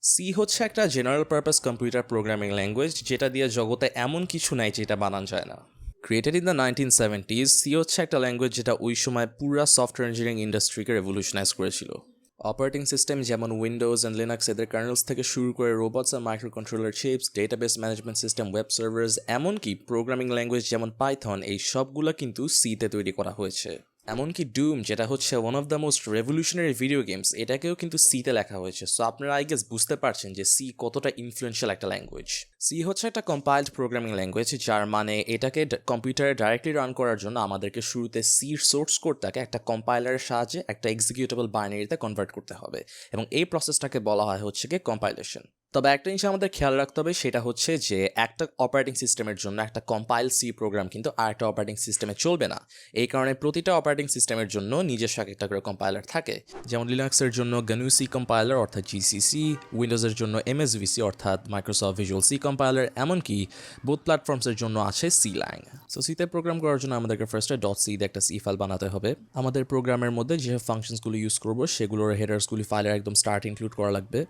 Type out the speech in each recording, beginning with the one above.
C হচ্ছে একটা general purpose computer programming language যেটা দিয়ে জগতে এমন কিছু নাই যেটা বানান যায় না। Created in the 1970s, C হচ্ছে একটা ল্যাঙ্গুয়েজ যেটা ওই সময় পুরা সফটওয়্যার ইঞ্জিনিয়ারিং ইন্ডাস্ট্রিকে রেভলিউশনাইজ করেছিল। অপারেটিং সিস্টেম যেমন উইন্ডোজ অ্যান্ড লিনাক্স এদের কার্নেলস থেকে শুরু করে রোবটস আর micro controller chips, database management system, web servers, এমনকি প্রোগ্রামিং ল্যাঙ্গুয়েজ যেমন পাইথন, এই সবগুলো কিন্তু সিতে তৈরি করা হয়েছে। এমনকি ডুম, যেটা হচ্ছে one of the most revolutionary video games, এটাকেও কিন্তু সিতে লেখা হয়েছে। সো আপনারা আই গেস বুঝতে পারছেন যে সি কতটা ইনফ্লুয়েন্সিয়াল একটা ল্যাঙ্গুয়েজ। সি হচ্ছে একটা কম্পাইলড প্রোগ্রামিং ল্যাঙ্গুয়েজ, যার মানে এটাকে কম্পিউটারে ডাইরেক্টলি রান করার জন্য আমাদেরকে শুরুতে সির সোর্স কোডটাকে একটা কম্পাইলারের সাহায্যে একটা এক্সিকিউটেবল বাইনারিতে কনভার্ট করতে হবে, এবং এই প্রসেসটাকে বলা হয় হচ্ছে গিয়ে কম্পাইলেশন। তবে একটা জিনিস আমাদের খেয়াল রাখতে হবে, সেটা হচ্ছে যে একটা অপারেটিং সিস্টেমের জন্য একটা কম্পাইল সি প্রোগ্রাম কিন্তু আরেকটা অপারেটিং সিস্টেমে চলবে না। এই কারণে প্রতিটা অপারেটিং সিস্টেমের জন্য নিজস্ব একটা করে কম্পাইলার থাকে। যেমন লিনাক্সের জন্য GNU সি কম্পাইলার অর্থাৎ জিসিসি, উইন্ডোজের জন্য MSVC অর্থাৎ মাইক্রোসফট ভিজুয়াল সি কম্পাইলার, এমনকি বোথ প্ল্যাটফর্মসের জন্য আছে সি ল্যাং। সো সিতে প্রোগ্রাম করার জন্য আমাদেরকে ফার্স্টে ডট সি দিয়ে একটা সি ফাইল বানাতে হবে। আমাদের প্রোগ্রামের মধ্যে যেসব ফাংশনসগুলো ইউজ করবো সেগুলোর হেডার্সগুলি ফাইলের একদম স্টার্ট ইনক্লুড করা লাগবে।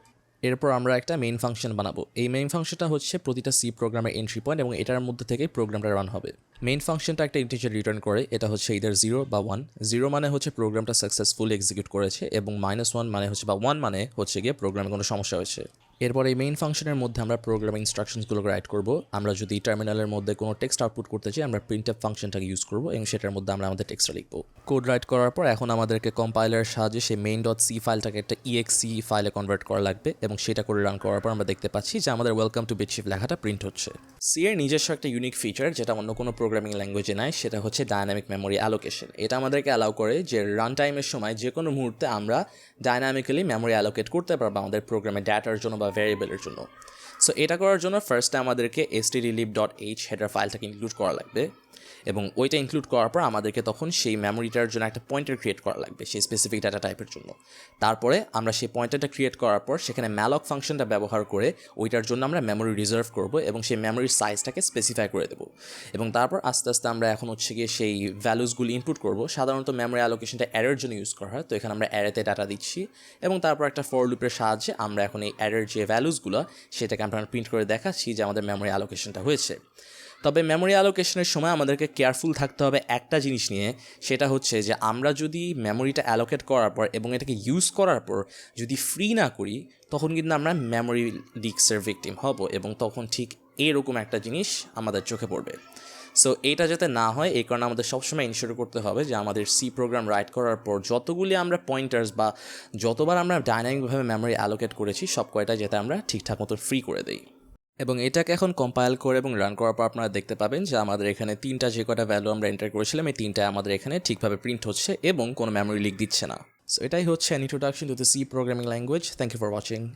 এরপর আমরা একটা মেইন ফাংশন বানাবো। এই মেইন ফাংশনটা হচ্ছে প্রতিটা সি প্রোগ্রামের এন্ট্রি পয়েন্ট, এবং এটার মধ্যে থেকে প্রোগ্রামটা রান হবে। মেইন ফাংশনটা একটা ইন্টিজার রিটার্ন করে, এটা হচ্ছে ইদার 0 বা 1। 0 মানে হচ্ছে প্রোগ্রামটা সাকসেসফুলি এক্সিকিউট করেছে, এবং -1 মানে হচ্ছে বা 1 মানে হচ্ছে গিয়ে প্রোগ্রামে কোনো সমস্যা হয়েছে। এরপর এই মেইন ফাংশনের মধ্যে আমরা প্রোগ্রামিং ইনস্ট্রাকশনসগুলোকে রাইট করব। আমরা যদি টার্মিনালের মধ্যে কোনো টেক্সট আউটপুট করতে চাই, আমরা প্রিন্টএফ ফাংশনটাকে ইউজ করব, এবং সেটার মধ্যে আমরা আমাদের টেক্সটটা লিখব। কোড রাইট করার পর এখন আমাদেরকে কম্পাইলারের সাহায্যে সেই মেইন ডট সি ফাইলটাকে একটা EXE ফাইলে কনভার্ট করা লাগবে, এবং সেটা করে রান করার পর আমরা দেখতে পাচ্ছি যে আমাদের ওয়েলকাম টু BitShift লেখাটা প্রিন্ট হচ্ছে। সি এর নিজস্ব একটা ইউনিক ফিচার যেটা অন্য কোনো প্রোগ্রামিং ল্যাঙ্গুয়েজে নাই, সেটা হচ্ছে ডায়নামিক মেমোরি অ্যালোকেশন। এটা আমাদেরকে অ্যালাউ করে যে রান টাইমের সময় যে কোনো মুহূর্তে আমরা ডায়নামিক্যালি মেমোরি অ্যালোকেট করতে পারবো আমাদের প্রোগ্রামে ডেটার জন্য বা ভ্যারিয়েবলের জন্য। সো এটা করার জন্য ফার্স্টে আমাদেরকে stdlib.h হেডার ফাইলটাকে ইনক্লুড করা লাগবে, এবং ওইটা ইনক্লুড করার পর আমাদেরকে তখন সেই মেমোরিটার জন্য একটা পয়েন্টার ক্রিয়েট করা লাগবে সেই স্পেসিফিক ডাটা টাইপের জন্য। তারপরে আমরা সেই পয়েন্টারটা ক্রিয়েট করার পর সেখানে ম্যালক ফাংশনটা ব্যবহার করে ওইটার জন্য আমরা মেমোরি রিজার্ভ করব, এবং সেই মেমোরির সাইজটাকে স্পেসিফাই করে দেবো। এবং তারপর আস্তে আস্তে আমরা এখন হচ্ছে গিয়ে সেই ভ্যালুসগুলি ইনপুট করব। সাধারণত মেমোরি অ্যালোকেশনটা অ্যারের জন্য ইউজ করা হয়, তো এখানে আমরা অ্যারেতে ডাটা দিচ্ছি, এবং তারপর একটা ফর লুপের সাহায্যে আমরা এখন এই অ্যারের যে ভ্যালুসগুলো সেটাকে আমরা প্রিন্ট করে দেখাচ্ছি যে আমাদের মেমোরি অ্যালোকেশনটা হয়েছে। তবে মেমোরি অ্যালোকেশনের সময় আমাদেরকে কেয়ারফুল থাকতে হবে একটা জিনিস নিয়ে, সেটা হচ্ছে যে আমরা যদি মেমোরিটা অ্যালোকেট করার পর এবং এটাকে ইউজ করার পর যদি ফ্রি না করি, তখন কিন্তু আমরা মেমোরি লিক্সের ভিকটিম হব, এবং তখন ঠিক এরকম একটা জিনিস আমাদের চোখে পড়বে। সো এইটা যাতে না হয়, এই কারণে আমাদের সবসময় ইনশিওর করতে হবে যে আমাদের সি প্রোগ্রাম রাইট করার পর যতগুলি আমরা পয়েন্টার্স বা যতবার আমরা ডাইনামিকভাবে মেমোরি অ্যালোকেট করেছি সব কয়টা যাতে আমরা ঠিকঠাক মতো ফ্রি করে দিই। এবং এটাকে এখন কম্পাইল করে এবং রান করার পর আপনারা দেখতে পাবেন যে আমাদের এখানে তিনটা যে কটা ভ্যালু আমরা এন্টার করেছিলাম এই তিনটা আমাদের এখানে ঠিকভাবে প্রিন্ট হচ্ছে এবং কোনো মেমোরি লিক দিচ্ছে না। সো এটাই হচ্ছে an introduction to the C programming language. Thank you for watching.